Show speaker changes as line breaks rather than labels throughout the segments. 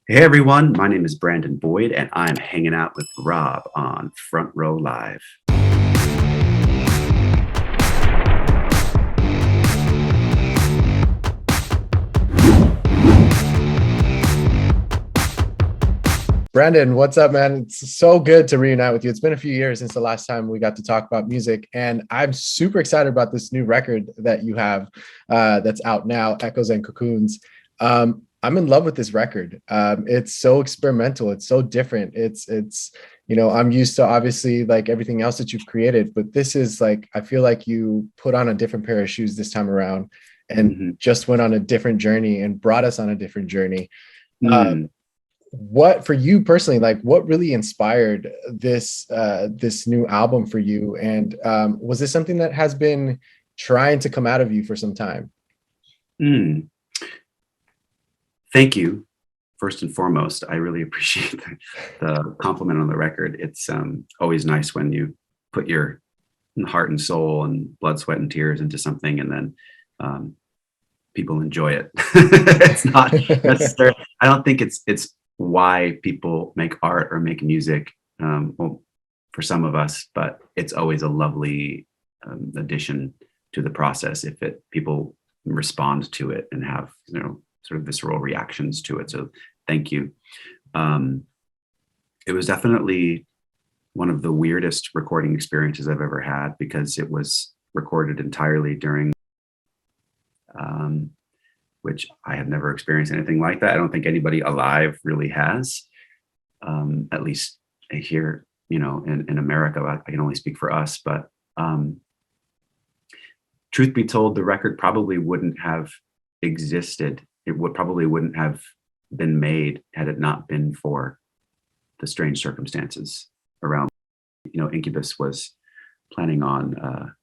Hey everyone, my name is Brandon Boyd, and I'm hanging out with Rob on Front Row Live.
Brandon, what's up, man? It's so good to reunite with you. It's been a few years since the last time we got to talk about music, and I'm super excited about this new record that you have that's out now, Echoes and Cocoons. I'm in love with this record. It's so experimental. It's so different. I'm used to obviously like everything else that you've created, but this is like I feel like you put on a different pair of shoes this time around, and
Mhm.
just went on a different journey and brought us on a different journey. Uh,
Mm,
what for you personally, like what really inspired this new album for you, and was this something that has been trying to come out of you for some time?
mm. Thank you, first and foremost. I really appreciate the compliment on the record. It's always nice when you put your heart and soul and blood, sweat, and tears into something, and then um, people enjoy it. It's not necessarily. I don't think it's why people make art or make music. Well, for some of us, but it's always a lovely addition to the process if it people respond to it and have sort of visceral reactions to it. So thank you. Um, it was definitely one of the weirdest recording experiences I've ever had because it was recorded entirely during um, which I have never experienced anything like that. I don't think anybody alive really has, at least here, in America. I can only speak for us, but um, truth be told, the record probably wouldn't have existed. Probably wouldn't have been made had it not been for the strange circumstances around. Incubus was planning on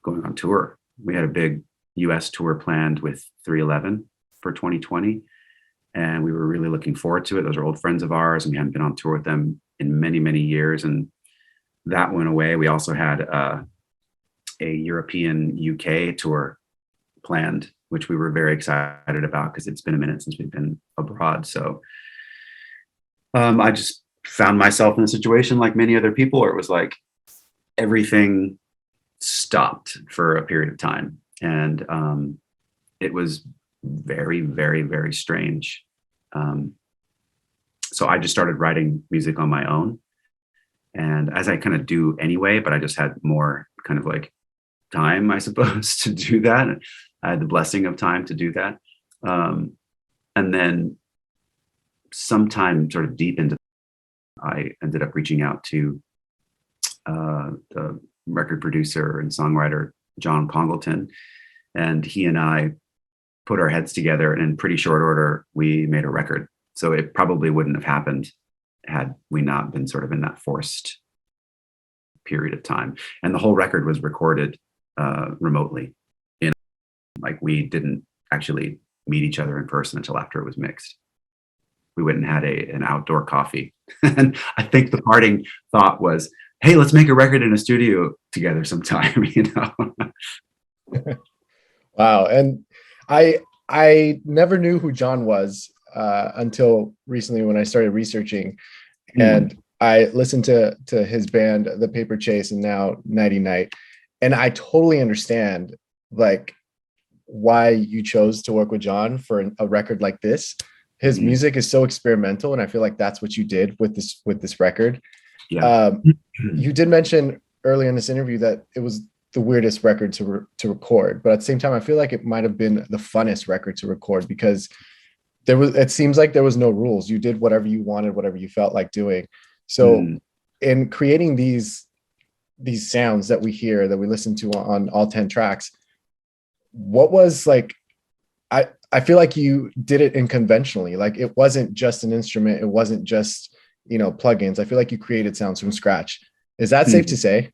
going on tour. We had a big U.S. tour planned with 311 for 2020, and we were really looking forward to it. Those are old friends of ours, and we hadn't been on tour with them in many, many years, and that went away. We also had a European UK tour planned, which we were very excited about because it's been a minute since we've been abroad. So I just found myself in a situation like many other people where it was like everything stopped for a period of time. And it was very, very, very strange. Um, so I just started writing music on my own. And as I kind of do anyway, but I just had more kind of like time, I suppose, to do that. I had the blessing of time to do that. Um, and then sometime sort of deep into, I ended up reaching out to the record producer and songwriter, John Congleton. And he and I put our heads together, and in pretty short order, we made a record. So it probably wouldn't have happened had we not been sort of in that forced period of time. And the whole record was recorded remotely. Like we didn't actually meet each other in person until after it was mixed. We went and had an outdoor coffee. And I think the parting thought was, hey, let's make a record in a studio together sometime,
Wow. And I never knew who John was until recently when I started researching,
Mm,
and I listened to his band, The Paper Chase, and now Nighty Night, and I totally understand like why you chose to work with John for a record like this. His
mhm.
music is so experimental, and I feel like that's what you did with this record.
Yeah.
Um, you did mention earlier in this interview that it was the weirdest record to record, but at the same time, I feel like it might have been the funnest record to record because it seems like there was no rules. You did whatever you wanted, whatever you felt like doing. So
Mm,
in creating these sounds that we hear, that we listen to on all 10 tracks, what was like, I feel like you did it unconventionally. Like it wasn't just an instrument, it wasn't just plugins. I feel like you created sounds from scratch. Is that safe to
mm.
say?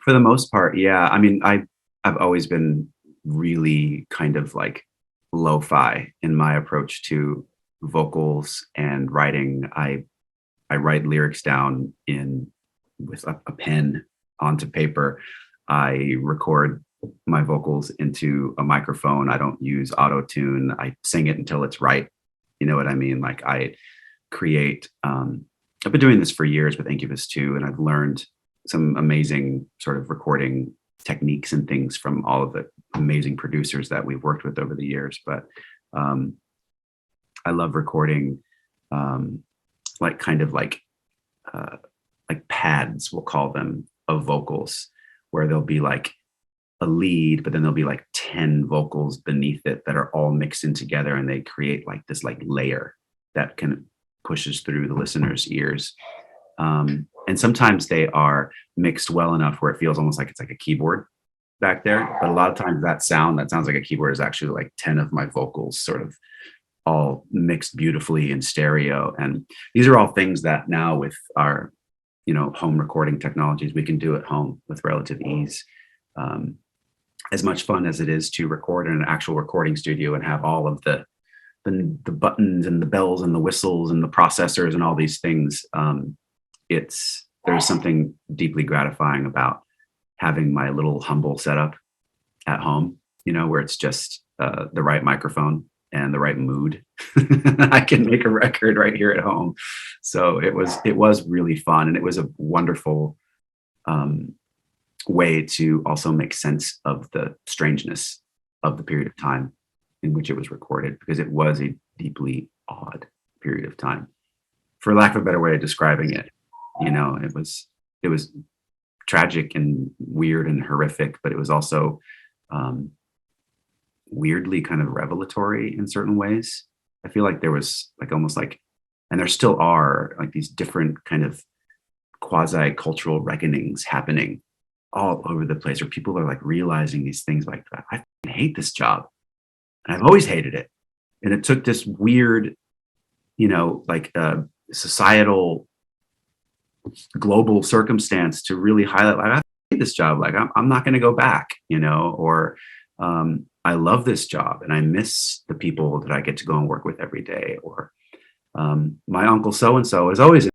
For the most part, yeah. I mean, I've always been really kind of like lo-fi in my approach to vocals and writing. I write lyrics down in with a pen onto paper. I record my vocals into a microphone. I don't use auto tune. I sing it until it's right. You know what I mean? Like I create, I've been doing this for years with Incubus too, and I've learned some amazing sort of recording techniques and things from all of the amazing producers that we've worked with over the years. But um, I love recording like kind of like pads, we'll call them, of vocals, where there'll be like a lead, but then there'll be like 10 vocals beneath it that are all mixed in together, and they create like this like layer that kind of pushes through the listener's ears. And sometimes they are mixed well enough where it feels almost like it's like a keyboard back there. But a lot of times that sounds like a keyboard is actually like 10 of my vocals sort of all mixed beautifully in stereo. And these are all things that now with our, home recording technologies, we can do at home with relative ease. As much fun as it is to record in an actual recording studio and have all of the buttons and the bells and the whistles and the processors and all these things, there's something deeply gratifying about having my little humble setup at home, where it's just the right microphone and the right mood. I can make a record right here at home. So it was really fun, and it was a wonderful way to also make sense of the strangeness of the period of time in which it was recorded, because it was a deeply odd period of time, for lack of a better way of describing it. It was tragic and weird and horrific, but it was also weirdly kind of revelatory in certain ways. I feel like there was like almost like, and there still are like these different kind of quasi cultural reckonings happening all over the place, where people are like realizing these things like, I hate this job, and I've always hated it. And it took this weird, like societal global circumstance to really highlight, like, I hate this job. Like I'm not going to go back, or I love this job and I miss the people that I get to go and work with every day. Or my uncle so-and-so is always,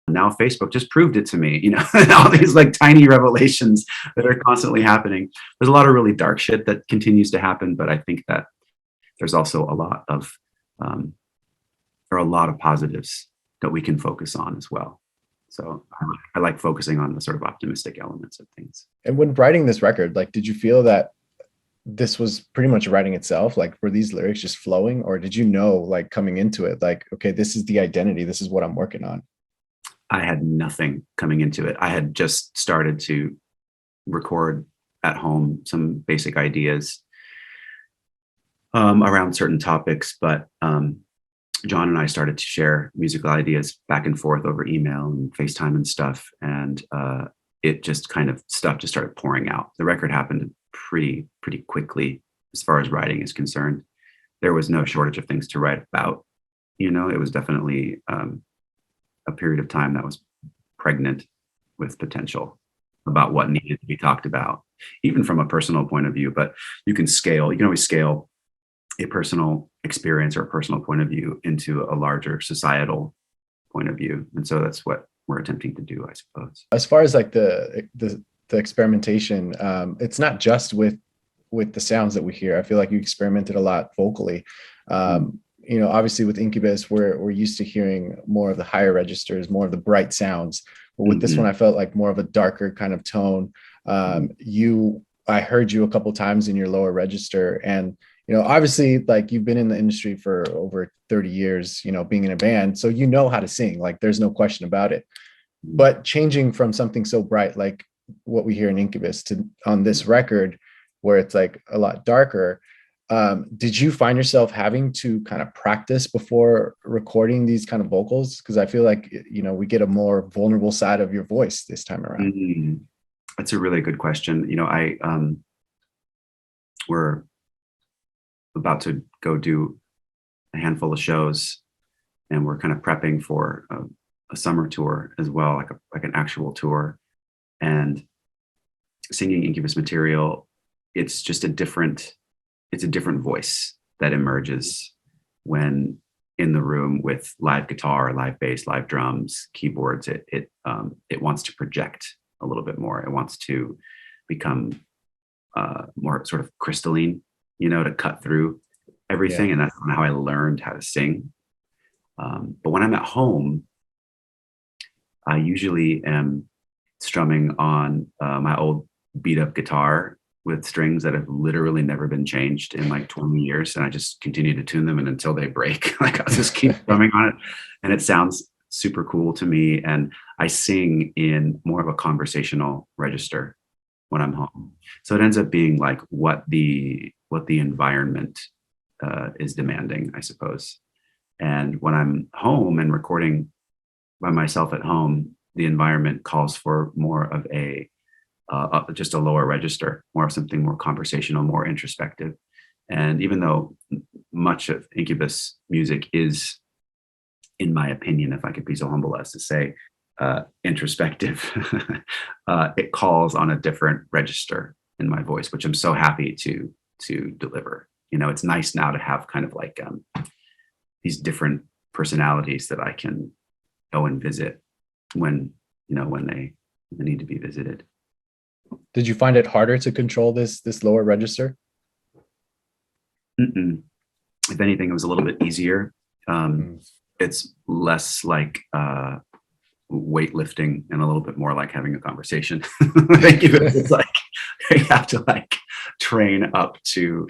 now Facebook just proved it to me, all these like tiny revelations that are constantly happening. There's a lot of really dark shit that continues to happen, but I think that there's also a lot of positives that we can focus on as well. So I like focusing on the sort of optimistic elements of things.
And when writing this record, like, did you feel that this was pretty much writing itself? Like, were these lyrics just flowing, or did you know, like, coming into it, like, okay, this is the identity, this is what I'm working on?
I had nothing coming into it. I had just started to record at home some basic ideas around certain topics, but John and I started to share musical ideas back and forth over email and FaceTime and stuff. And it just kind of, stuff just started pouring out. The record happened pretty quickly as far as writing is concerned. There was no shortage of things to write about. It was definitely a period of time that was pregnant with potential about what needed to be talked about, even from a personal point of view. But you can always scale a personal experience or a personal point of view into a larger societal point of view. And so that's what we're attempting to do, I suppose.
As far as like the experimentation, it's not just with the sounds that we hear. I feel like you experimented a lot vocally. Obviously with Incubus, we're used to hearing more of the higher registers, more of the bright sounds. But with this one, I felt like more of a darker kind of tone. I heard you a couple times in your lower register, and obviously, like, you've been in the industry for over 30 years, being in a band, so how to sing, like, there's no question about it. But changing from something so bright like what we hear in Incubus to on this record, where it's like a lot darker, did you find yourself having to kind of practice before recording these kind of vocals? Because I feel like, we get a more vulnerable side of your voice this time around.
That's a really good question. We're about to go do a handful of shows, and we're kind of prepping for a summer tour as well, like an actual tour. And singing Incubus material, it's just a different voice that emerges when in the room with live guitar, live bass, live drums, keyboards. It wants to project a little bit more. It wants to become more sort of crystalline, to cut through everything. Yeah. And that's how I learned how to sing. But when I'm at home, I usually am strumming on my old beat up guitar with strings that have literally never been changed in like 20 years. And I just continue to tune them and until they break. Like I'll just keep strumming on it. And it sounds super cool to me. And I sing in more of a conversational register when I'm home. So it ends up being like what the environment is demanding, I suppose. And when I'm home and recording by myself at home, the environment calls for more of a just a lower register, more of something more conversational, more introspective. And even though much of Incubus music is, in my opinion, if I could be so humble as to say, introspective, it calls on a different register in my voice, which I'm so happy to deliver. You know, it's nice now to have kind of like these different personalities that I can go and visit when they need to be visited.
Did you find it harder to control this lower register?
Mm-mm. If anything, it was a little bit easier. It's less like weightlifting and a little bit more like having a conversation. It's like you have to like train up to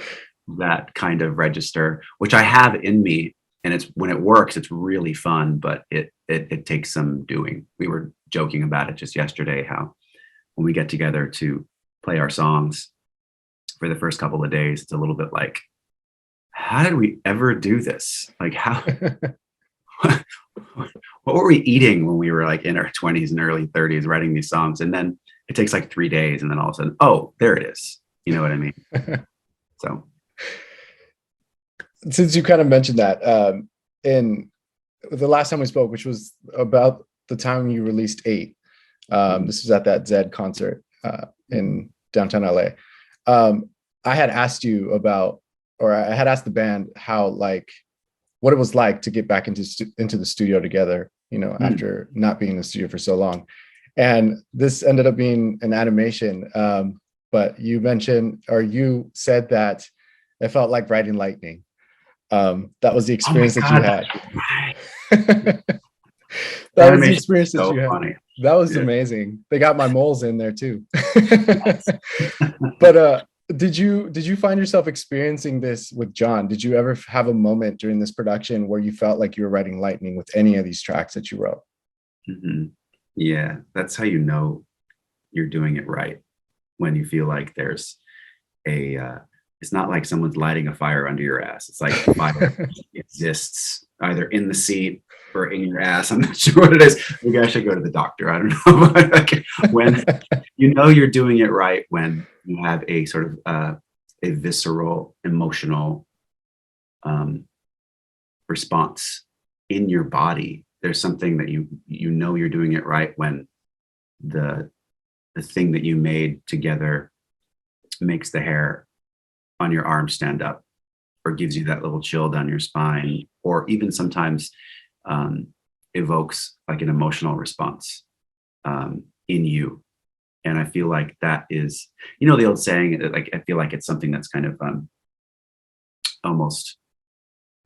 that kind of register, which I have in me. And it's when it works, it's really fun, but it takes some doing. We were joking about it just yesterday, how when we get together to play our songs for the first couple of days, it's a little bit like, how did we ever do this? Like how, what were we eating when we were like in our 20s and early 30s writing these songs? And then it takes like 3 days and then all of a sudden, oh, there it is. You know what I mean? So.
Since you kind of mentioned that, in the last time we spoke, which was about the time you released 8, this was at that Zed concert in downtown LA. I had asked you about, or I had asked the band how, like, what it was like to get back into the studio together, you know, after not being in the studio for so long. And this ended up being an animation. But you mentioned, or you said that it felt like riding lightning. That was the experience that you had. That was the experience that you had.
Funny.
That was amazing. They got my moles in there too. But did you find yourself experiencing this with John? Did you ever have a moment during this production where you felt like you were riding lightning with any of these tracks that you wrote?
Mm-hmm. Yeah, that's how you know you're doing it right. When you feel like there's a it's not like someone's lighting a fire under your ass. It's like fire exists either in the seat or in your ass. I'm not sure what it is. Maybe I should go to the doctor. I don't know. Like when you know you're doing it right, when you have a sort of a visceral, emotional response in your body. There's something that you know you're doing it right when the thing that you made together makes the hair on your arm stand up, or gives you that little chill down your spine, or even sometimes evokes like an emotional response in you. And I feel like that is, you know, the old saying, like, I feel like it's something that's kind of almost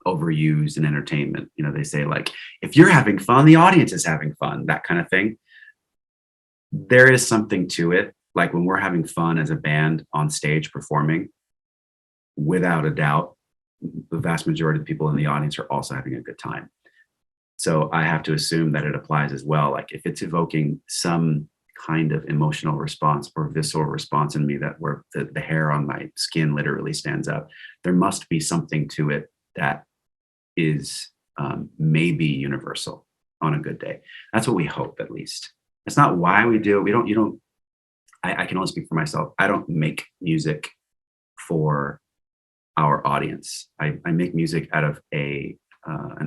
overused in entertainment. You know, they say like, if you're having fun, the audience is having fun, that kind of thing. There is something to it. Like when we're having fun as a band on stage performing, without a doubt, the vast majority of the people in the audience are also having a good time. So I have to assume that it applies as well. Like if it's evoking some kind of emotional response or visceral response in me, that where the hair on my skin literally stands up, there must be something to it that is maybe universal on a good day. That's what we hope, at least. That's not why we do it. I can only speak for myself. I don't make music for our audience. I make music out of an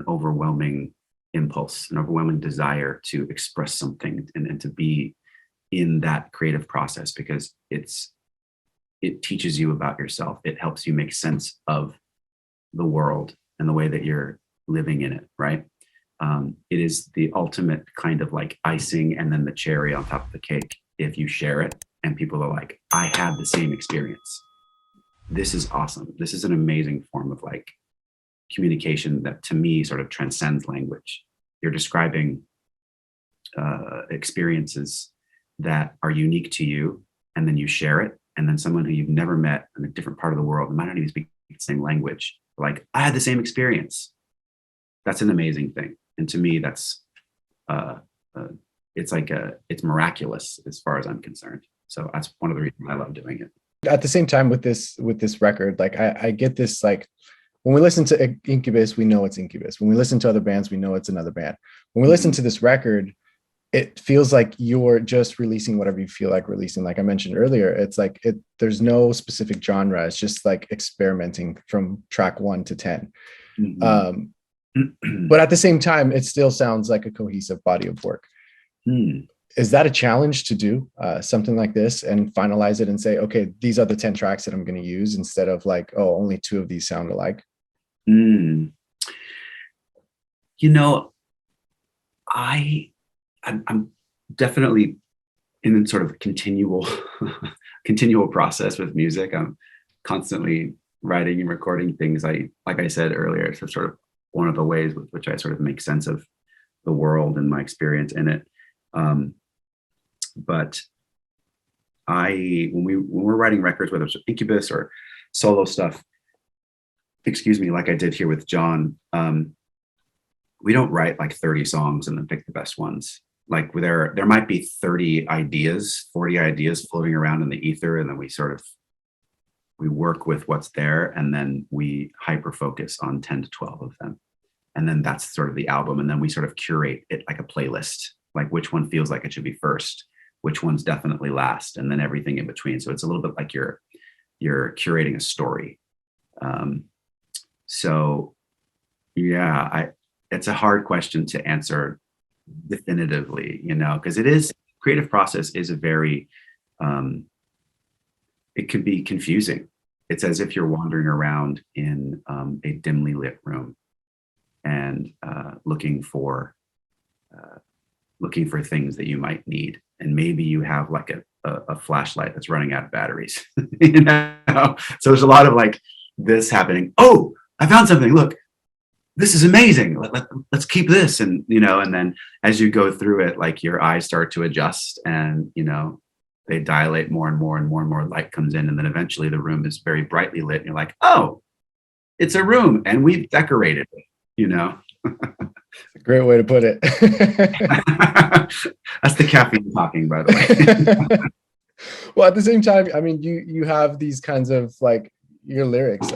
overwhelming impulse, an overwhelming desire to express something and to be in that creative process, because it teaches you about yourself. It helps you make sense of the world and the way that you're living in it, right? It is the ultimate kind of like icing and then the cherry on top of the cake if you share it and people are like, I had the same experience. This is awesome. This is an amazing form of like communication that to me sort of transcends language. You're describing experiences that are unique to you, and then you share it, and then someone who you've never met in a different part of the world, might not even speak the same language, like, I had the same experience. That's an amazing thing, and to me that's it's like it's miraculous as far as I'm concerned. So that's one of the reasons I love doing it.
At the same time with this record, like I get this, like when we listen to Incubus, we know it's Incubus. When we listen to other bands, we know it's another band. When we listen to this record, it feels like you're just releasing whatever you feel like releasing. Like I mentioned earlier, it's like there's no specific genre. It's just like experimenting from track 1 to 10. But at the same time, it still sounds like a cohesive body of work. Is that a challenge to do something like this and finalize it and say, okay, these are the 10 tracks that I'm going to use, instead of like, oh, only 2 of these sound alike?
You know, I'm definitely in a sort of continual process with music. I'm constantly writing and recording things. Like I said earlier, it's sort of one of the ways with which I sort of make sense of the world and my experience in it. But when we're writing records, whether it's Incubus or solo stuff, like I did here with John, we don't write like 30 songs and then pick the best ones. Like there might be 30 ideas, 40 ideas floating around in the ether, and then we work with what's there, and then we hyper focus on 10 to 12 of them, and then that's sort of the album, and then we sort of curate it like a playlist, like which one feels like it should be first, which one's definitely last, and then everything in between. So it's a little bit like you're curating a story. So yeah, it's a hard question to answer definitively, because creative process is a very, it can be confusing. It's as if you're wandering around in a dimly lit room and looking for things that you might need, and maybe you have like a flashlight that's running out of batteries. So there's a lot of like this happening. Oh, I found something. Look, this is amazing. Let's keep this. And, and then as you go through it, like your eyes start to adjust, and, they dilate more and more and more and more light comes in. And then eventually the room is very brightly lit. And you're like, oh, it's a room and we've decorated it,
A great way to put it.
That's the caffeine talking, by the way.
Well, at the same time, I mean, you have these kinds of like your lyrics,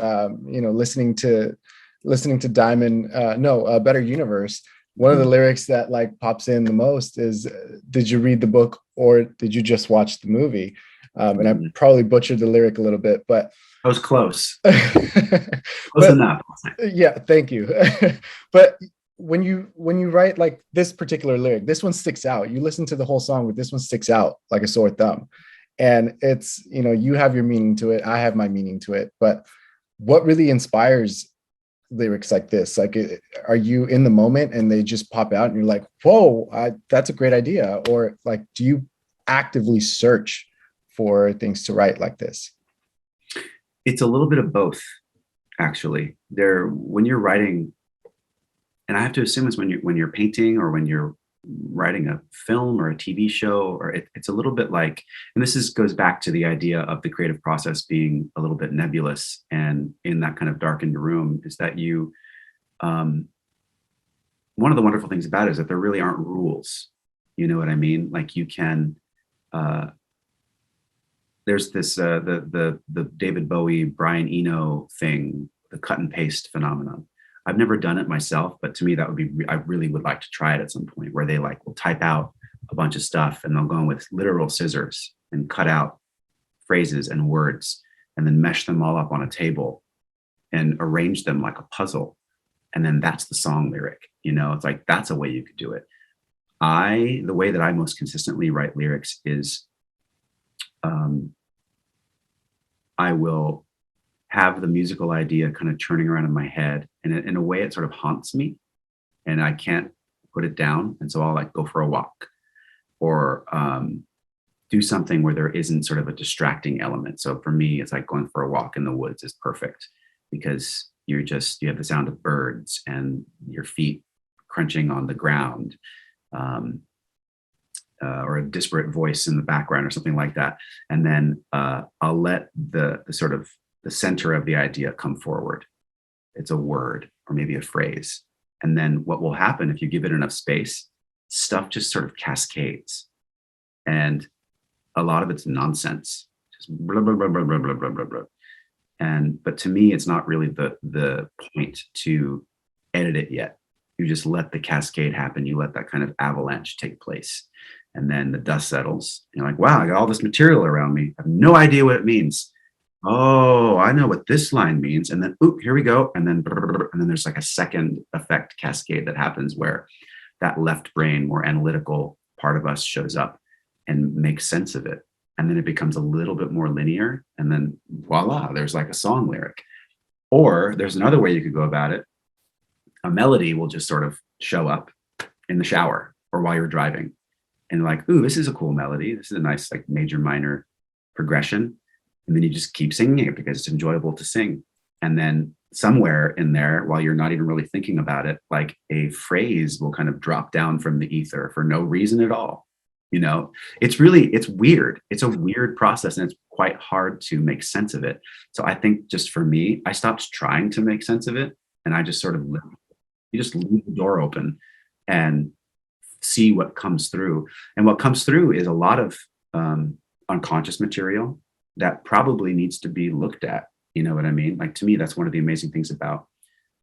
listening to Diamond, Better Universe. One of the lyrics that like pops in the most is, did you read the book or did you just watch the movie? And I probably butchered the lyric a little bit, but
I was close. Close enough.
Yeah, thank you. But when you write like this particular lyric, this one sticks out. You listen to the whole song, but this one sticks out like a sore thumb. And it's, you have your meaning to it. I have my meaning to it. But what really inspires lyrics like this? Like, are you in the moment and they just pop out and you're like, whoa, that's a great idea? Or like, do you actively search for things to write like this?
It's a little bit of both, actually. When you're writing, and I have to assume it's when you're painting or when you're writing a film or a TV show, or it's a little bit like, and this goes back to the idea of the creative process being a little bit nebulous, and in that kind of darkened room is that one of the wonderful things about it is that there really aren't rules. You know what I mean? Like you can, there's this, the David Bowie, Brian Eno thing, the cut and paste phenomenon. I've never done it myself, but to me, I really would like to try it at some point, where they like will type out a bunch of stuff and they'll go in with literal scissors and cut out phrases and words and then mesh them all up on a table and arrange them like a puzzle. And then that's the song lyric. It's like, that's a way you could do it. The way that I most consistently write lyrics is I will have the musical idea kind of churning around in my head, and in a way it sort of haunts me and I can't put it down. And so I'll like go for a walk or do something where there isn't sort of a distracting element. So for me, it's like going for a walk in the woods is perfect, because you have the sound of birds and your feet crunching on the ground, or a disparate voice in the background or something like that. And then I'll let the sort of the center of the idea come forward. It's a word or maybe a phrase. And then what will happen if you give it enough space, stuff just sort of cascades. And a lot of it's nonsense, just blah, blah, blah, blah, blah, blah, blah, blah, blah. But to me, it's not really the point to edit it yet. You just let the cascade happen. You let that kind of avalanche take place. And then the dust settles. You're like, wow, I got all this material around me. I have no idea what it means. Oh, I know what this line means. And then, oop, here we go. And then there's like a second effect cascade that happens where that left brain, more analytical part of us shows up and makes sense of it. And then it becomes a little bit more linear. And then voila, there's like a song lyric. Or there's another way you could go about it. A melody will just sort of show up in the shower or while you're driving. And you're like, ooh, this is a cool melody. This is a nice like major minor progression. And then you just keep singing it because it's enjoyable to sing. And then somewhere in there, while you're not even really thinking about it, like a phrase will kind of drop down from the ether for no reason at all. You know, it's weird. It's a weird process and it's quite hard to make sense of it. So I think just for me, I stopped trying to make sense of it. And I just sort of, you just leave the door open and see what comes through. And what comes through is a lot of unconscious material that probably needs to be looked at. You know what I mean? Like, to me, that's one of the amazing things about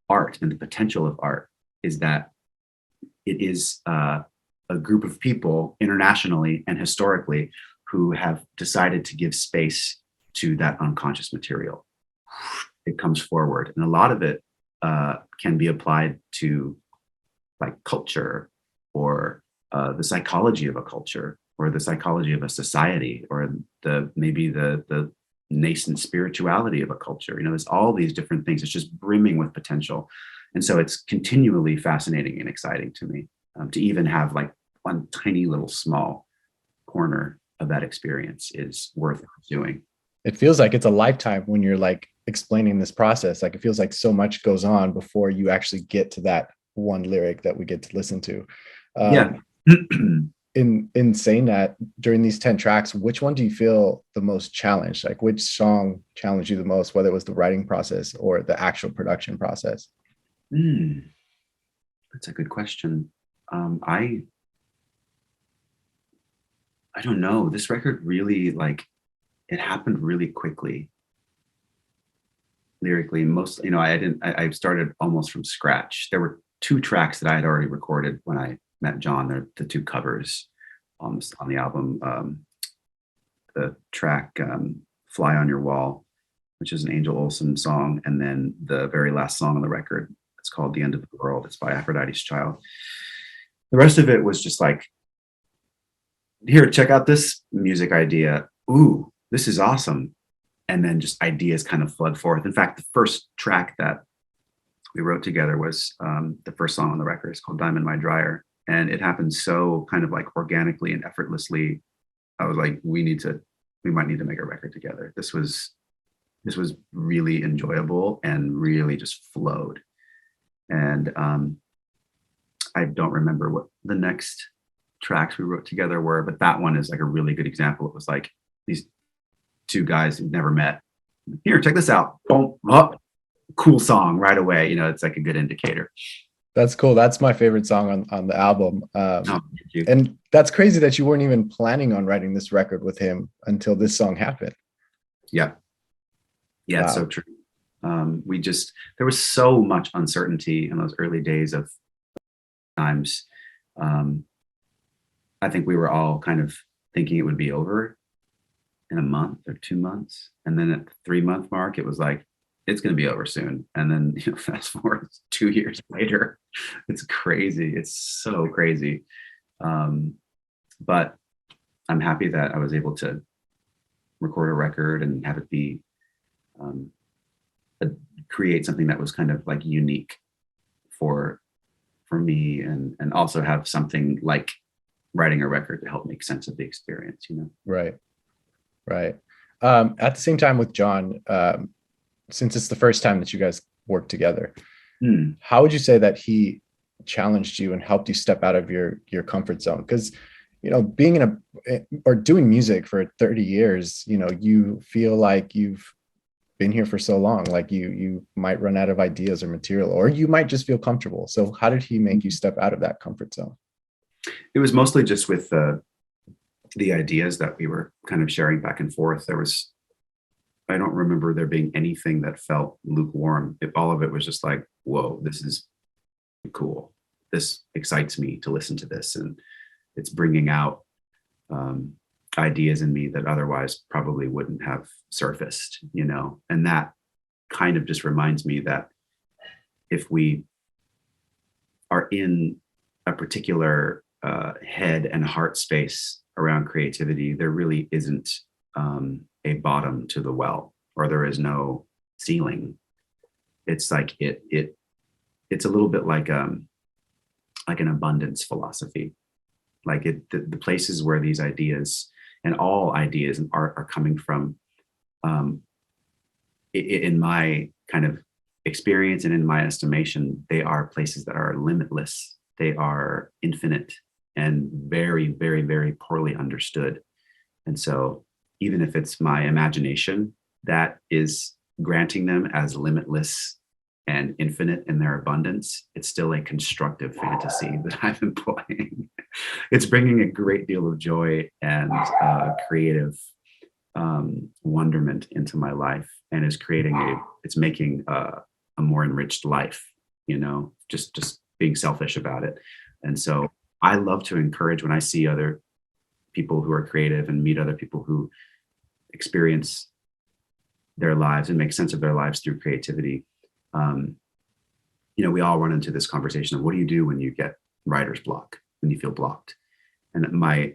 art and the potential of art is that it is a group of people internationally and historically who have decided to give space to that unconscious material. It comes forward. And a lot of it can be applied to like culture or the psychology of a culture or the psychology of a society or maybe the nascent spirituality of a culture. You know, there's all these different things. It's just brimming with potential. And so it's continually fascinating and exciting to me to even have like one tiny little small corner of that experience is worth pursuing.
It feels like it's a lifetime when you're like explaining this process. Like it feels like so much goes on before you actually get to that one lyric that we get to listen to.
Yeah.
in saying that, during these 10 tracks, which one do you feel the most challenged? Like which song challenged you the most, whether it was the writing process or the actual production process?
That's a good question. I don't know. This record really, like, it happened really quickly. Lyrically, most, you know, I started almost from scratch. There were 2 tracks that I had already recorded when I met John. They're the 2 covers on the album. The track Fly on Your Wall, which is an Angel Olsen song, and then the very last song on the record, it's called The End of the World. It's by Aphrodite's Child. The rest of it was just like, here, check out this music idea. Ooh, this is awesome. And then just ideas kind of flood forth. In fact, the first track that we wrote together was the first song on the record. It's called Diamond My Dryer. And it happened so kind of like organically and effortlessly. I was like, we might need to make a record together. This was really enjoyable and really just flowed. And I don't remember what the next tracks we wrote together were, but that one is like a really good example. It was like these 2 guys who've never met. Here, check this out. Boom, oh, cool song right away. You know, it's like a good indicator.
That's cool. That's my favorite song on the album.
Thank you.
And that's crazy that you weren't even planning on writing this record with him until this song happened.
Yeah. Yeah,
Wow.
It's so true. There was so much uncertainty in those early days of times. I think we were all kind of thinking it would be over in a month or 2 months. And then at the 3-month mark, it was like, it's going to be over soon. And then, you know, fast forward 2 years later, it's crazy. It's so crazy. But I'm happy that I was able to record a record and have it be, create something that was kind of like unique for me, and also have something like writing a record to help make sense of the experience, you know?
Right. At the same time with John, since it's the first time that you guys work together.
Hmm.
How would you say that he challenged you and helped you step out of your comfort zone? Because being in a or doing music for 30 years, you feel like you've been here for so long, like you might run out of ideas or material, or you might just feel comfortable. So how did he make you step out of that comfort zone?
It was mostly just with the ideas that we were kind of sharing back and forth. I don't remember there being anything that felt lukewarm. All of it was just like, whoa, this is cool. This excites me to listen to this. And it's bringing out ideas in me that otherwise probably wouldn't have surfaced, and that kind of just reminds me that if we are in a particular head and heart space around creativity, there really isn't a bottom to the well, or there is no ceiling. It's like it's a little bit like an abundance philosophy. Like the places where these ideas and all ideas and art are coming from, in my kind of experience and in my estimation, they are places that are limitless. They are infinite and very, very, very poorly understood. And so even if it's my imagination that is granting them as limitless and infinite in their abundance, it's still a constructive fantasy that I'm employing. It's bringing a great deal of joy and creative wonderment into my life, and is it's making a more enriched life, just being selfish about it. And so I love to encourage when I see other people who are creative and meet other people who experience their lives and make sense of their lives through creativity. We all run into this conversation of what do you do when you get writer's block, when you feel blocked? And my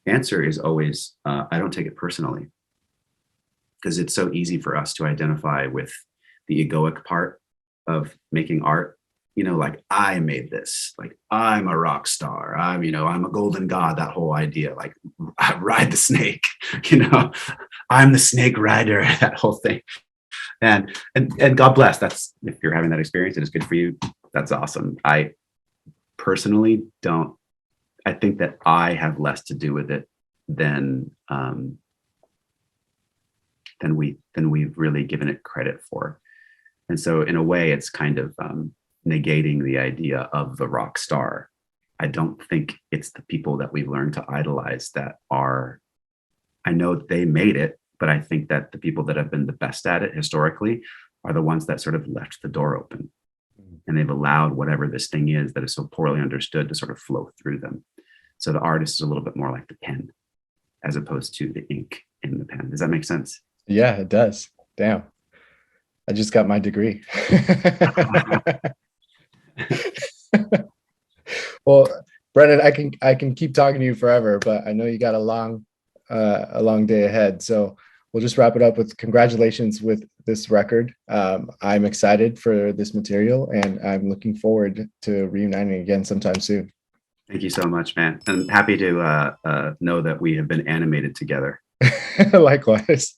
answer is always, I don't take it personally, because it's so easy for us to identify with the egoic part of making art. Like, I made this, like, I'm a rock star, I'm a golden god, that whole idea, like, I ride the snake, I'm the snake rider, that whole thing. And God bless, that's, if you're having that experience and it's good for you, that's awesome. I personally don't, I think that I have less to do with it than we've really given it credit for. And so in a way, it's kind of negating the idea of the rock star. I don't think it's the people that we've learned to idolize that are, I know they made it, but I think that the people that have been the best at it historically are the ones that sort of left the door open, and they've allowed whatever this thing is that is so poorly understood to sort of flow through them. So the artist is a little bit more like the pen as opposed to the ink in the pen. Does that make sense?
Yeah, it does. Damn. I just got my degree. Well, Brendan, I can keep talking to you forever, but I know you got a long day ahead. So we'll just wrap it up with congratulations with this record. I'm excited for this material, and I'm looking forward to reuniting again sometime soon.
Thank you so much, man. I'm happy to know that we have been animated together.
Likewise.